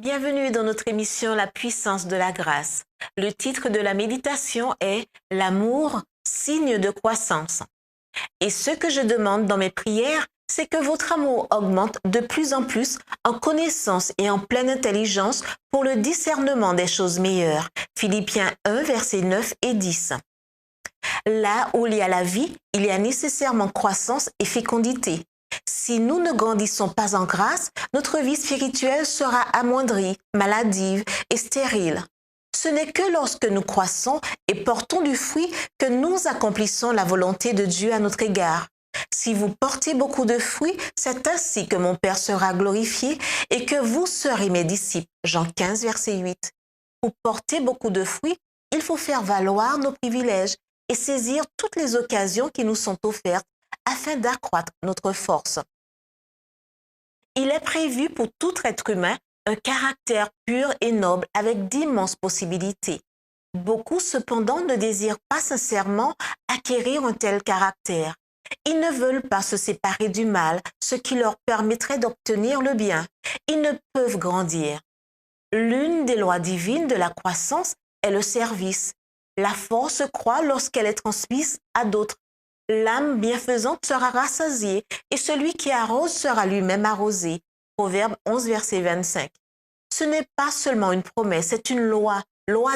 Bienvenue dans notre émission La puissance de la grâce. Le titre de la méditation est L'amour, signe de croissance. Et ce que je demande dans mes prières, c'est que votre amour augmente de plus en plus en connaissance et en pleine intelligence pour le discernement des choses meilleures. Philippiens 1, versets 9 et 10. Là où il y a la vie, il y a nécessairement croissance et fécondité. Si nous ne grandissons pas en grâce, notre vie spirituelle sera amoindrie, maladive et stérile. Ce n'est que lorsque nous croissons et portons du fruit que nous accomplissons la volonté de Dieu à notre égard. Si vous portez beaucoup de fruits, c'est ainsi que mon Père sera glorifié et que vous serez mes disciples. Jean 15, verset 8. Pour porter beaucoup de fruits, il faut faire valoir nos privilèges et saisir toutes les occasions qui nous sont offertes afin d'accroître notre force. Il est prévu pour tout être humain un caractère pur et noble avec d'immenses possibilités. Beaucoup cependant ne désirent pas sincèrement acquérir un tel caractère. Ils ne veulent pas se séparer du mal, ce qui leur permettrait d'obtenir le bien. Ils ne peuvent grandir. L'une des lois divines de la croissance est le service. La force croît lorsqu'elle est transmise à d'autres. L'âme bienfaisante sera rassasiée et celui qui arrose sera lui-même arrosé. Proverbe 11, verset 25. Ce n'est pas seulement une promesse, c'est une loi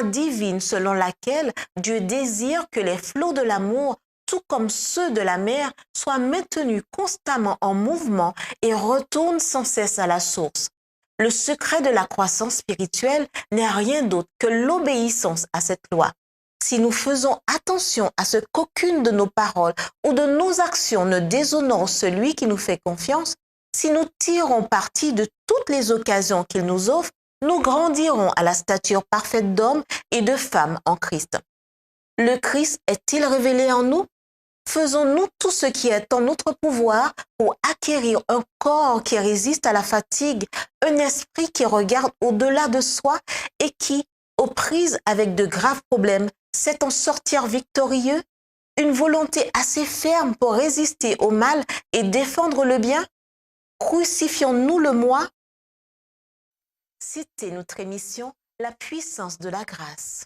divine selon laquelle Dieu désire que les flots de l'amour, tout comme ceux de la mer, soient maintenus constamment en mouvement et retournent sans cesse à la source. Le secret de la croissance spirituelle n'est rien d'autre que l'obéissance à cette loi. Si nous faisons attention à ce qu'aucune de nos paroles ou de nos actions ne déshonore celui qui nous fait confiance, si nous tirons parti de toutes les occasions qu'il nous offre, nous grandirons à la stature parfaite d'hommes et de femmes en Christ. Le Christ est-il révélé en nous? Faisons-nous tout ce qui est en notre pouvoir pour acquérir un corps qui résiste à la fatigue, un esprit qui regarde au-delà de soi et qui, aux prises avec de graves problèmes, sait en sortir victorieux, une volonté assez ferme pour résister au mal et défendre le bien? Crucifions-nous le moi? C'était notre émission La puissance de la grâce.